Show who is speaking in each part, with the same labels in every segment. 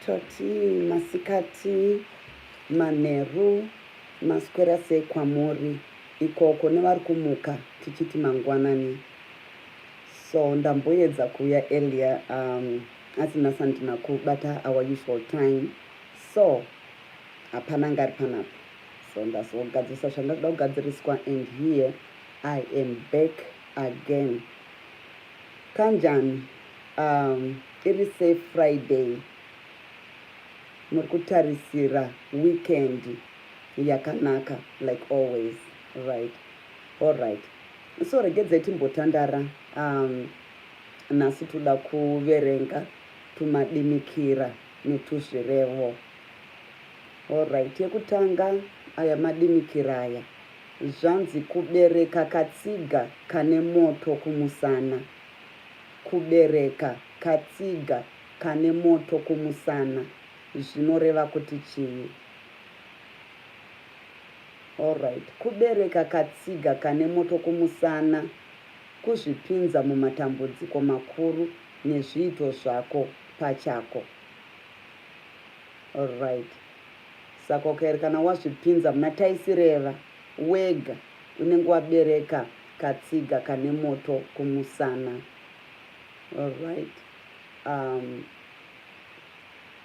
Speaker 1: toti masikati manheru maswera sei kwamuri ikoko nevari kumuka tichiti mangwanani. So ndamboedza kuuya earlier asi nhasi handina kubata our usual time, so hapana ngari panapa, so ndazogadzirisa zvandakuda kugadziriswa, and here I am back again. Kanjani? Iri say Friday, muri kutarisira weekend yakanaka like always, right? All right, so regedzai timbotandara. Nhasi toda kuverenga tumadimikira netuzvirevo. All right, yekutanga aya madimikira aya, zvanzi kubereka katsiga kane moto kumusana. Kubereka katsiga kane moto kumusana zvinoreva kuti chii? Alright, kubereka katsiga kane moto kumusana kuzvipinza mumatambudziko makuru nezviito zvako pachako. Alright, saka ukaerekana wazvipinza muna taisireva wega unenge wabereka katsiga kane moto kumusana. Alright,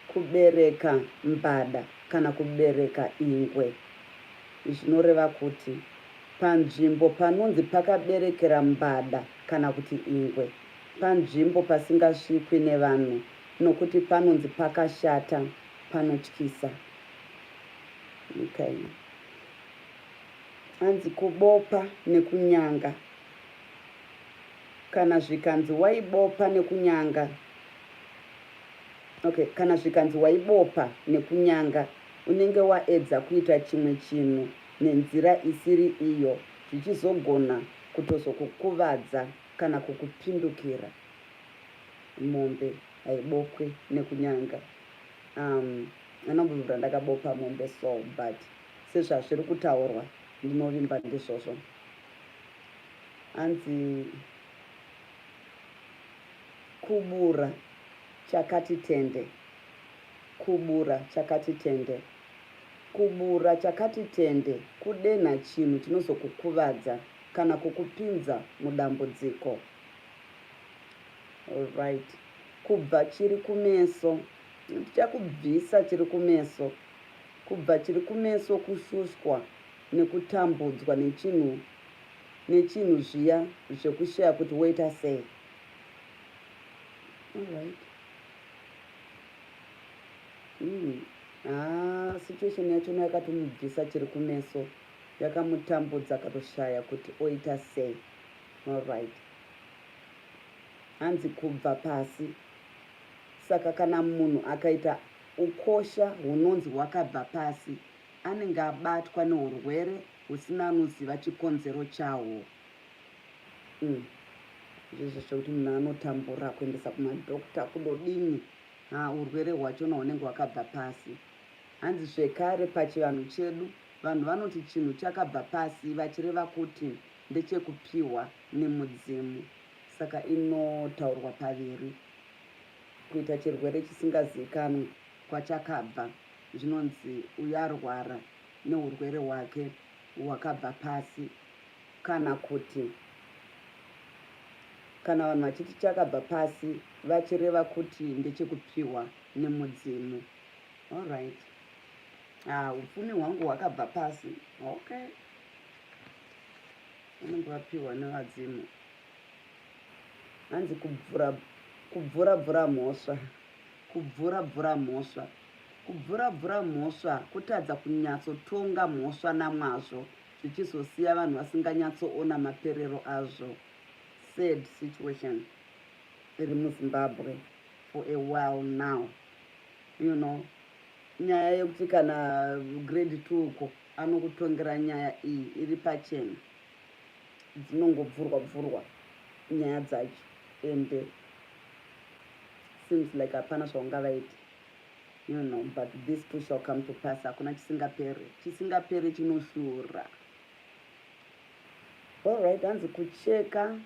Speaker 1: kubereka mbada kana kubereka ingwe zvinoreva kuti panzvimbo panonzi pakaberekera mbada kana kuti ingwe, panzvimbo pasingasvikwi nevanhu, nokuti panonzi pakashata, panotyisa. Okay. Hanzi kubopa nekunyanga. Kana zvikanzi waibopa nekunyanga, okay, kana zvikanzi waibopa nekunyanga, unenge waedza kuita chimwe chinhu nenzira isiri iyo, zvichizogona kutozokukuvadza kana kukupindukira. Mombe haibokwe nekunyanga. Anambovhura ndakabopa mombe so, but sezvazviri kutaurwa ndinovimba ndizvozvo. Hanzi kubura chakati tende. Kubura chakati tende. Kubura chakati tende kudenha chinhu chinozokukuvadza kana kukupinza mudambudziko. Alright, kubva chiri kumeso, tichakubvisa chiri kumeso. Kubva chiri kumeso kushushwa nekutambudzwa nechinhu zviya zvekushaya kuti woita sei. Alright. Situation yachona yakatomubvisa chiri kumeso, yakamutambudza akatoshaya kuti oita sei. Alright. Hanzi kubva pasi. Saka kana munhu akaita ukosha hunonzi hwakabva pasi, anenge abatwa neurwere husina anoziva chikonzero chahwo. Izvozvo zvokuti munhu anotambura kuendesa kumadhokta kudodini, urwere hwachona hunenge hwakabva pasi. Hanzi zvekare pachivanhu chedu vanhu vanoti chinhu chakabva pasi vachireva kuti ndechekupiwa nemudzimu. Saka inotaurwa paviri. Kuita chirwere chisingazivikanwi kwachakabva, zvinonzi uyu arwara neurwere hwake hwakabva pasi, kana kuti kana vanhu vachiti chakabva pasi vachireva kuti ndechekupiwa nemudzimu. Alright. Upfumi hwangu hwakabva pasi. Okay, vanenge vapiwa nevadzimu. Hanzi kubvura mhosva. Kubvura mhosva. Kubvura mhosva kutadza kunyatsotonga mhosva namazvo, zvichizosiya vanhu vasinganyatsoona maperero azvo. Sad situation iri muZimbabwe for a while now. You know, nyaya yekuti kana grade 2 uko anokutongera nyaya iyi iri pachena, dzinongobvurwa nyaya dzacho, and seems like hapana zvaungavaiti, you know, but this too shall come to pass. Hakuna chisingaperi chinoshura. Alright, hanzi kucheka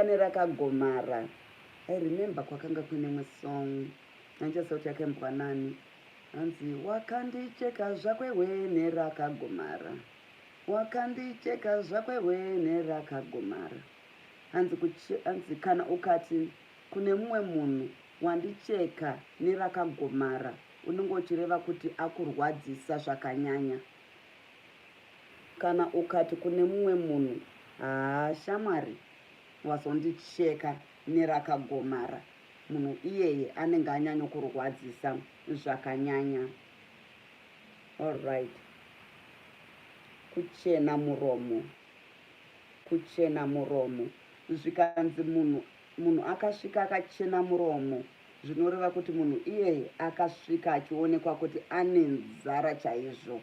Speaker 1: nerakagomara. I remember kwakanga kune song handichasauti yakaimbwa nani, hanzi wakandicheka zvakwewe nerakagomara, wakandicheka zvakwewe nerakagomara. Hanzi kana ukati kune mumwe munhu wandicheka nerakagomara, unenge uchireva kuti akurwadzisa zvakanyanya. Kana ukati kune mumwe munhu, shamwari wazondicheka nerakagomara, munhu iyeye anenge anyanya kurwadzisa zvakanyanya. Alright. Kuchena muromo. Kuchena muromo. Zvikanzi munhu akasvika akachena muromo, zvinoreva kuti munhu iyeye akasvika achionekwa kuti ane nzara chaizvo.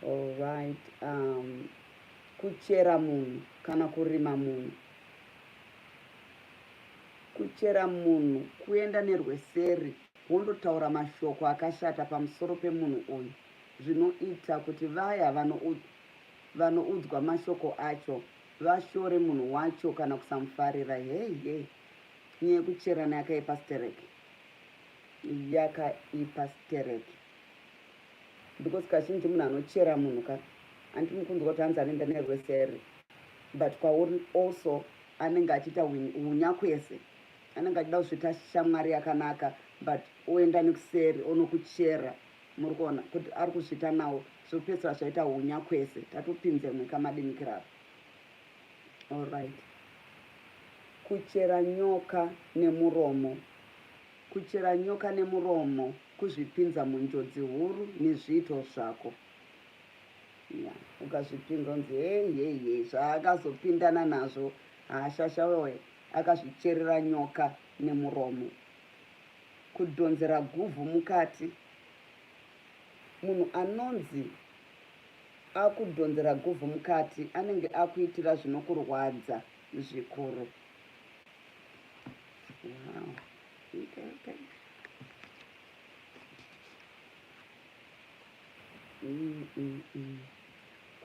Speaker 1: Alright. Kuchera munhu kana kurima munhu. Kuchera munhu kuenda nerweseri wondotaura mashoko akashata pamusoro pemunhu uyu, zvinoita kuti vaya vanoudzwa mashoko acho vashore munhu wacho kana kusamufarira. Hei, nyaya yekucherana yakaipa stereki, yakaipa stereki. Because kazhinji munhu anochera munhu handini kunzwa kuti hanzi anoenda nerweseri, but kwauri also anenge achiita unyakwese, anenge achida kuzvita shamwari yakanaka, but oenda nekuseri onokuchera. Muri kuona kuti ari kuzvita nawo zvopedzisira zvaita unyakwese. Tatopinze neMadimikira. Alright. Kuchera nyoka nemuromo. Kuchera nyoka nemuromo kuzvipinza munjodzi huru nezviito zvako. Ukazvipinza unzi hei zvaakazopindana nazvo, shashawe akazvicherera nyoka nemuromo. Kudhonzera guvhu mukati. Munhu anonzi akudhonzera guvhu mukati anenge akuitira zvinokurwadza zvikuru. Wow. Okay.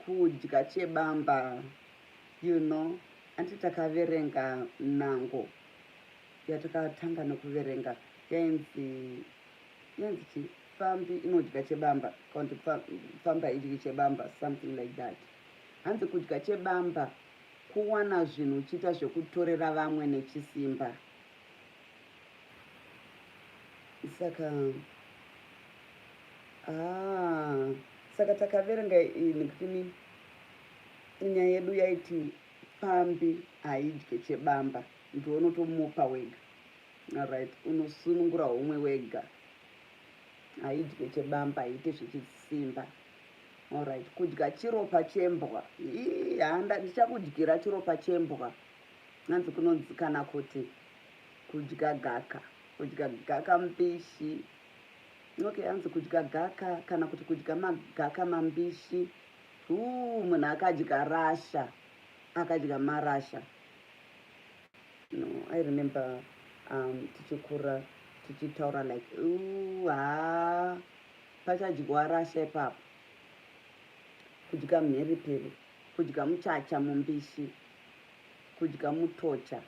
Speaker 1: Kudya chebamba, andi takaverenga nango yatakatanga nekuverenga yanzi fambi inodya chebamba, kuti famba idyi chebamba, something like that. Hanzi kudya chebamba kuwana zvinhu uchiita zvekutorera vamwe nechisimba. Saka takaverenga nekuti nyaya yedu yaiti fambi haidye chebamba, ndoonotomupa wega. Alright, unosunungura homwe wega, haidye chebamba, haite zvechisimba. Alright, kudya chiropa chembwa. Ndichakudyira chiropa chembwa. Hanzi kunonzi kana kuti kudya gaka mbishi. Okay, hanzi kudya gaka kana kuti kudya magaka mambishi. Munhu akadya marasha. No, I remember tichikura tichitaura like pachadyiwa rasha ipapo. Kudya mheriperi, kudya muchacha mumbishi, kudya mutocha,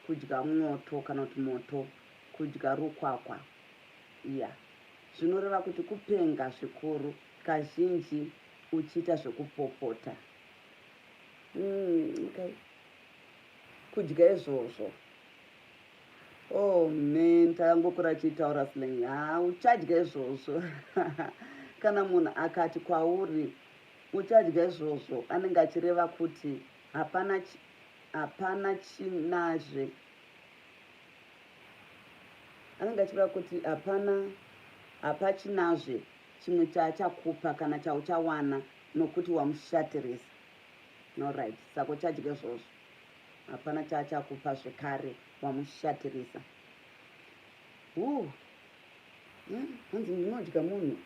Speaker 1: kudya mwoto kana kuti moto, kudya rukwakwa. Zvinoreva kuti kupenga zvikuru, kazhinji uchiita zvekupopota. Okay. Kudya izvozvo. Oh man, takangokura tichitaura slang. Uchadya izvozvo. Kana munhu akati kwauri uchadya izvozvo, anenge achireva kuti hapana chinazve. Anenge achireva kuti hapachinazve chimwe chaachakupa kana chauchawana nokuti wamushatirisa. Alright, saka uchadya izvozvo, hapana chaachakupa zvekare wamushatirisa. Hanzi munodya munhu.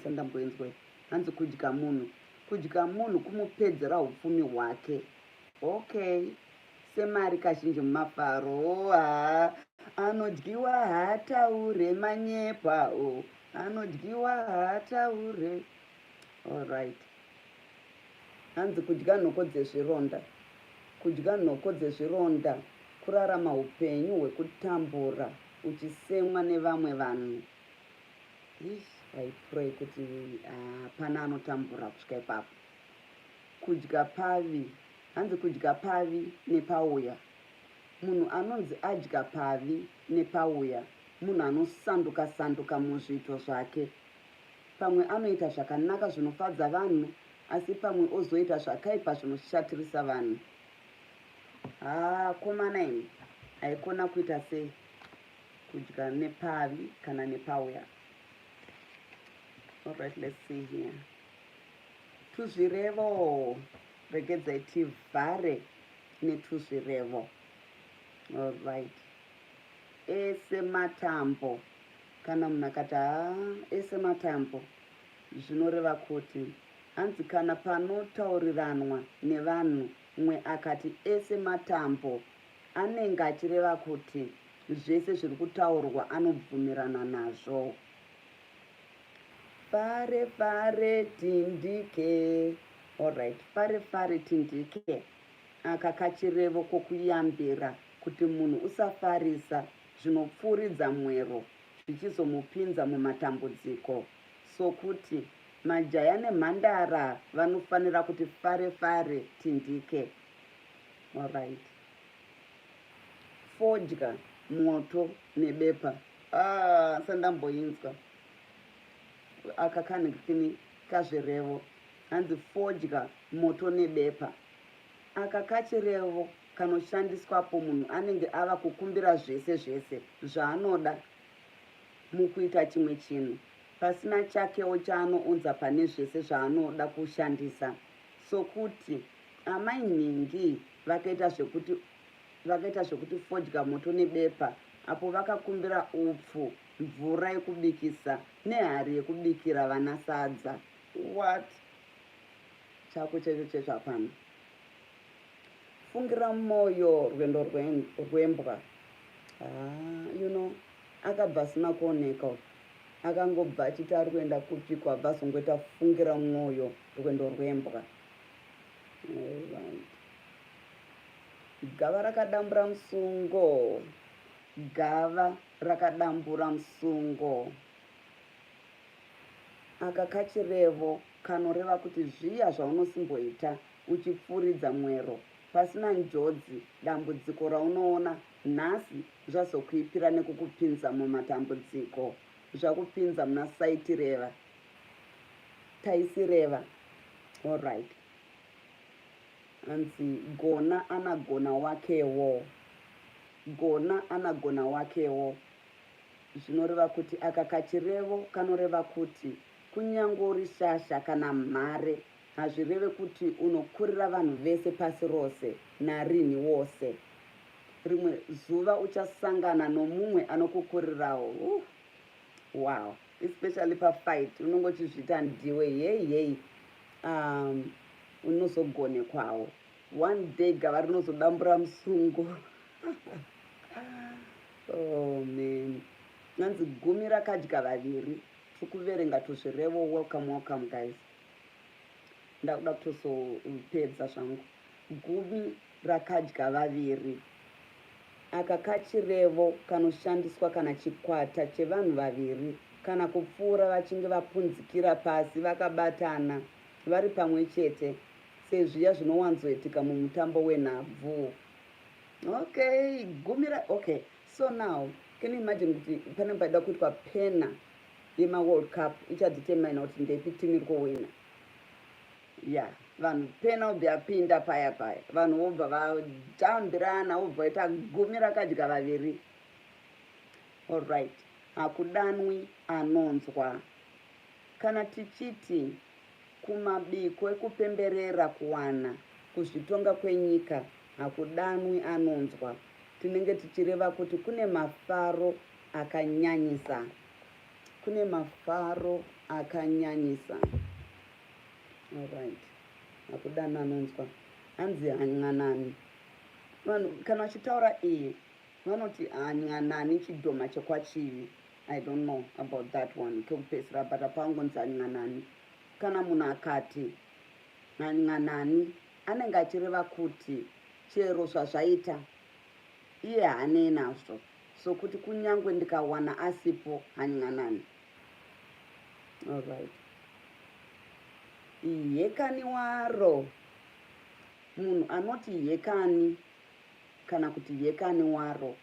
Speaker 1: Sandamboenzwa. Hanzi kudya munhu. Kudya munhu kumupedzera upfumi hwake. Okay. Semari kazhinji mumafaro. Anodyiwa haataure manyepa. Anodyiwa haataure. Alright. Hanzi kudya nhoko dzezvironda. Kudya nhoko dzezvironda kurarama upenyu hwekutambura uchisemwa nevamwe vanhu. I pray kuti pana anotambura kusvika ipapo. Kudya pavi, hanzi kudya pavi nepauya. Munhu anonzi adya pavi nepauya, munhu anosanduka sanduka muzviito zvake. Pamwe anoita zvakanaka zvinofadza vanhu, asi pamwe ozoita zvakaipa zvinoshatirisa vanhu. Komana imi, haikona kuita sei kudya nepavi kana nepauya. Alright, let's see here. Tuzvirevo, regedzai tivhare netuzvirevo. Alright. Ese matambo, kana munhu akati ese matambo, zvinoreva kuti hanzi kana panotauriranwa nevanhu mumwe akati ese matambo, anenge achireva kuti zvese zviri kutaurwa anobvumirana nazvo. Fare fare tindike. Alright, fare fare tindike. Aka kachirevo kokuyambira kuti munhu usafarisa zvinopfuuridza mwero zvichizomupinza mumatambudziko. Sokuti majaya nemhandara vanofanira kuti fare fare tindike. Alright. Fodya, moto nebepa. Sandamboinzwa. Aka kanhikini kazvirevo. Hanzi fodya, moto nebepa. Aka kachirevo kanoshandiswapo munhu anenge ava kukumbira zvese zvese zvaanoda mukuita chimwe chinhu, pasina chakewo chaanounza pane zvese zvaanoda kushandisa. Sokuti amai nhingi vakaita zvekuti fodya, moto nebepa, apo vakakumbira upfu, mvura yekubikisa nehari yekubikira vana sadza. What? Chako checho hapana. Fungira moyo rwendo rwembwa. Akabva asina kuoneka, akangobva achiti ari kuenda kupikwa, abva azongoita fungira mwoyo rwendo rwembwa. Gava rakadambura musungo. Gava rakadambura musungo. Aka kachirevo kanoreva kuti zviya zvaunosimboita uchipfuuridza mwero, pasina njodzi, dambudziko raunoona nhasi zvazokuipira nekukupinza mumatambudziko, zvakupinza muna saitireva, taisireva. Alright. Hanzi gona anagona wakewo. Gona anagona wakewo. Zvinoreva kuti aka kachirevo kanoreva kuti kunyangori shasha kana mhare, hazvireve kuti unokurira vanhu vese pasi rose narini wose. Rimwe zuva uchasangana nomumwe anokukurirawo. Wow. Especially pafight, unongochizvita ndiwe yei unozogone kwawo. One day gava rinozodambura musungo. Oh man. Nanzi gumi rakadya vaviri. Tikuverenga tuzvirevo. Welcome guys. Ndakuda kutozopedza zvangu. Gumi rakadya vaviri. Aka kachirevo kanoshandiswa kana chikwata chevanhu vaviri, kana kupfuura vachinge vapunzikira pasi vakabatana vari pamwe chete, sezviya zvinowanzoitika mumutambo wenhabvu. Okay, okay. So now, can you imagine kuti pane paida kuitwa pena yema-World Cup ichadetermina kuti ndepi timu iri kuwina. Yeah, vanhu pena obva yapinda paya. Vanhu vobva vatambirana, vobva vaita gumi rakadya vaviri. Alright. Hakudanwi anonzwa. Kana tichiti kumabiko ekupemberera kuwana kuzvitonga kwenyika, hakudanwi anonzwa, tinenge tichireva kuti kune mafaro akanyanyisa. Kune mafaro akanyanyisa. Alright. Hakudanwi anonzwa. Hanzi hanyanani. Vanhu kana vachitaura iyi vanoti hanyanani chidhoma chekwachivi. I don't know about that one. Kekupesera but apangonzi hanyanani. Kana munhu akati hanyanani, anenge achireva kuti chero zvazvaita iye hanei nazvo, sokuti kunyangwe ndikawana asipo hanywanani. Alright. Yekani waro. Munhu anoti yekani kana kuti yekani waro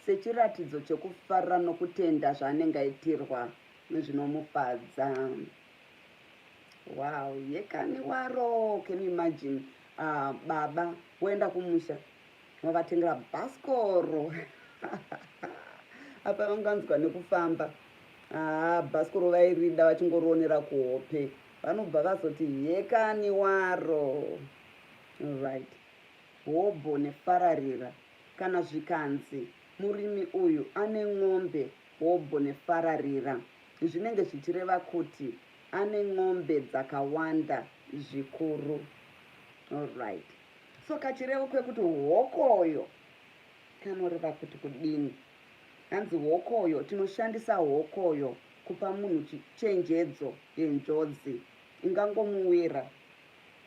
Speaker 1: sechiratidzo chekufarira nokutenda zvaanenge aitirwa nezvinomufadza. Wow, yekani waro. Can you imagine? Baba woenda kumusha wavatengera bhasikoro apa vanganzwa nekufamba. Bhasikoro vairida vachingoroonera kuhope, vanobva vazoti yekani waro. Right. Hobho nefararira. Kana zvikanzi murimi uyu ane ng'ombe, hobho nefararira, zvinenge zvichireva kuti ane ng'ombe dzakawanda zvikuru. Alright. So kachirevo kwekuti hokoyo kanoreva kuti kudini. Hanzi hokoyo, tinoshandisa hokoyo kupa munhu chenjedzo yenjodzi ingangomuwira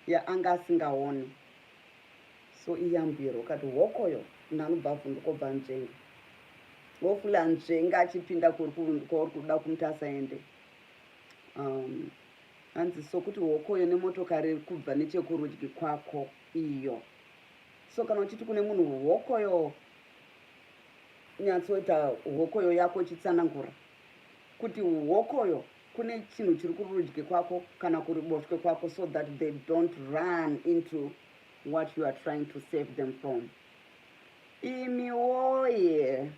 Speaker 1: yaanga asingaoni. So iyambiro kati hokoyo nanobva vhundukobva nzvenga. Wofula nzvenga achipinda kwauri kuda kumuti asaende. Hanzi sokuti hokoyo nemotokari kubva nechekurudyi kwako iyo. So kana uchiti kune munhu hokoyo, nyatsoita hokoyo yako ichitsanangura kuti hokoyo kune chinhu chiri kurudyi kwako kana kuruboshwe kwako, so that they don't run into what you are trying to save them from. Imi woye.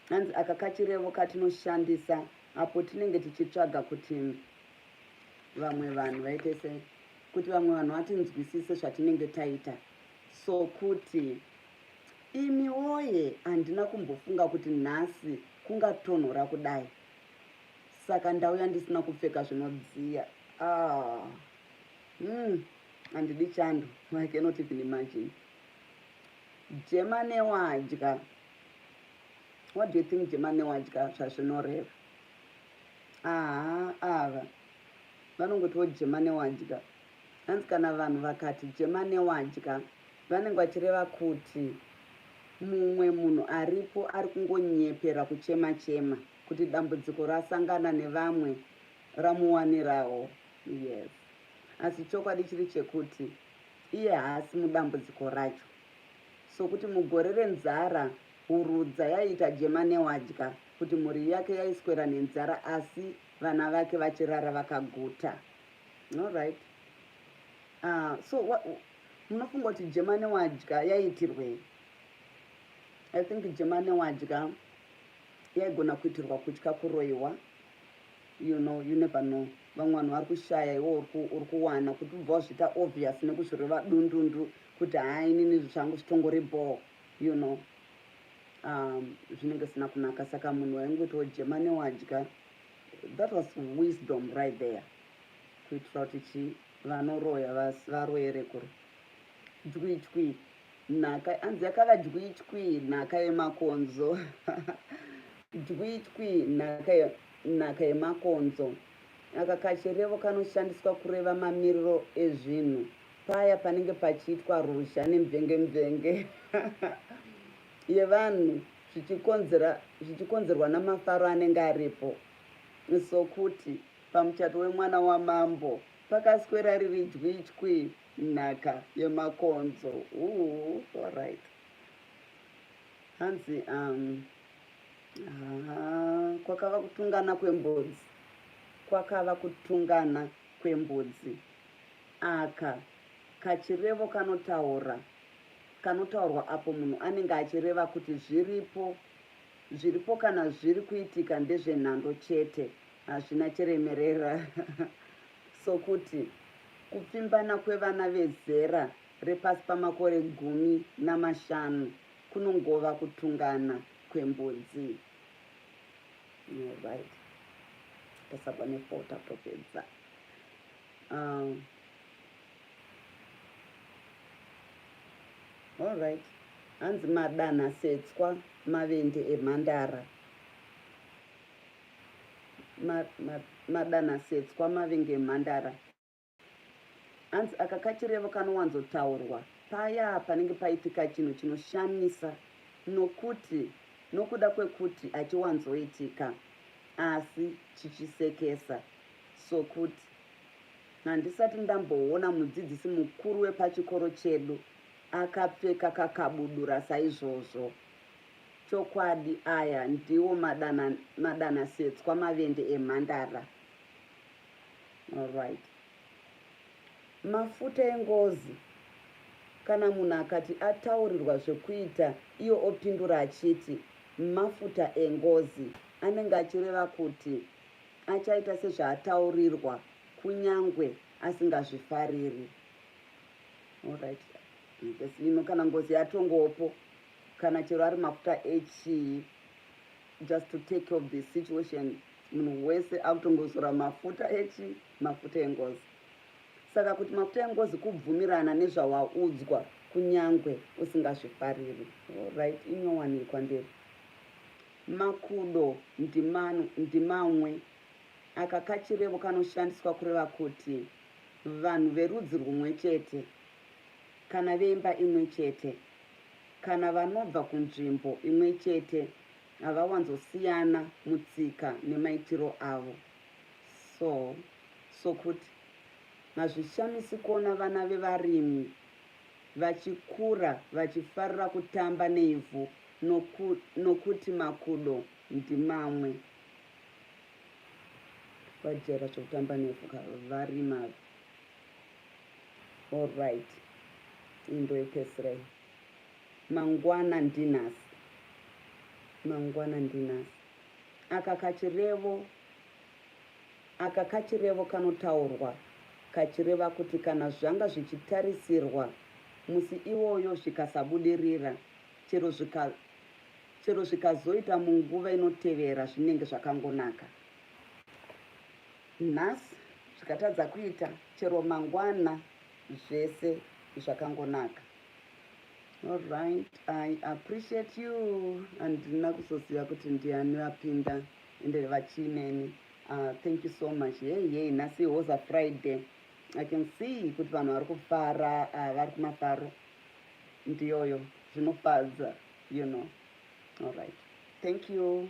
Speaker 1: Hanzi aka kachirevo katinoshandisa apo tinenge tichitsvaga kuti vamwe vanhu vaite sei, kuti vamwe vanhu vatinzwisise zvatinenge taita. So kuti imi woye, handina kumbofunga kuti nhasi kungatonhora kudai, saka ndauya ndisina kupfeka zvinodziya. Handidi chando. I cannot even imagine. Jema newadya. What do you think jema newadya zvazvinoreva? Ava vanongotiwo jema newadya. Hanzi kana vanhu vakati jema newadya, vanenge vachireva kuti mumwe munhu aripo ari kungonyepera kuchema-chema kuti dambudziko rasangana nevamwe ramuwanirawo. Yes. Asi chokwadi chiri chekuti iye haasi mudambudziko racho. So kuti mugore renzara hurudza yaiita jema newadya kuti mhuri yake yaiswera nenzara asi vana vake vachirara vakaguta. Alright. So munofunga kuti jema newadya yaiitirwei? I think jema newadya yaigona kuitirwa kutya kuroyiwa. You never know. Vamwe vanhu vari kushaya, iwo uri kuwana, kuti ubva wazviita obvious nekuzvireva dundundu kuti inini zvangu zvitongori ball, zvinenge zvisina kunaka. Saka munhu waingoitawo jema newadya. That was wisdom right there. Kuitira kuti vanoroya varoyere kure. Dywitwi nhaka, hanzi yakava dywitwi nhaka yemakonzo. Dywitwi nhaka yemakonzo. Aka kachirevo kanoshandiswa kureva mamiriro ezvinhu paya panenge pachiitwa ruzha nemvenge yevanhu zvichikonzerwa namafaro anenge aripo. Sokuti pamuchato wemwana wamambo pakaswera riri dywitwi nhaka yemakonzo. Alright. Hanzi kwakava kutungana kwembudzi. Kwakava kutungana kwembudzi. Aka kachirevo kanotaurwa apo munhu anenge achireva kuti zviripo kana zviri kuitika ndezvenhando chete, hazvina chiremerera. Sokuti kupfimbana kwevana vezera repasi pamakore 15 kunongova kutungana kwembudzi. Right. Tasabva nepota topedza. Alright. Hanzi madanhasetswa mavende emhandara. Madanhasetswa mavenge emhandara. Hanzi aka kachirevo kanowanzotaurwa paya panenge paitika chinhu chinoshamisa nokuda kwekuti achiwanzoitika asi chichisekesa, sokuti handisati ndamboona mudzidzisi mukuru wepachikoro chedu akapfeka kakabudura saizvozvo. Chokwadi aya ndiwo madanasetswa mavende emhandara. Alright. Mafuta engozi. Kana munhu akati ataurirwa zvekuita iyo opindura achiti mafuta engozi, anenge achireva kuti achaita sezvaataurirwa kunyangwe asingazvifariri. Alright. Ino kana ngozi yatongopo, kana chero ari mafuta echii, just to take off the situation, munhu wese akutongozora mafuta mafuta engozi. Saka kuti mafuta engozi kubvumirana nezvawaudzwa kunyangwe usingazvifariri. Alright, inowanikwa ndero. Makudo ndimamwe aka kachirevo kanoshandiswa kureva kuti vanhu verudzi rumwe chete, kana vemba imwe chete, kana vanobva kunzvimbo imwe chete, havawanzosiyana mutsika nemaitiro avo. Sokuti hazvishamisi kuona vana vevarimi vachikura vachifarira kutamba neivhu nokuti makudo ndimamwe. Vajera zvokutamba nevhu varima. Alright, indo yepesirei. Mangwana ndinhasi. Aka kachirevo kanotaurwa kachireva kuti kana zvanga zvichitarisirwa musi iwoyo zvikasabudirira, chero zvikazoita munguva inotevera zvinenge zvakangonaka. Nhasi zvikatadza kuita, chero mangwana zvese zvakangonaka. Alright, I appreciate you. Handina kuzoziva kuti ndiani vapinda ende vachineni. Thank you so much. Hey, nhasi was a Friday. I can see kuti vanhu vari kufara, vari kumafaro. Ndiyoyo, zvinofadza, you know. Alright. Thank you.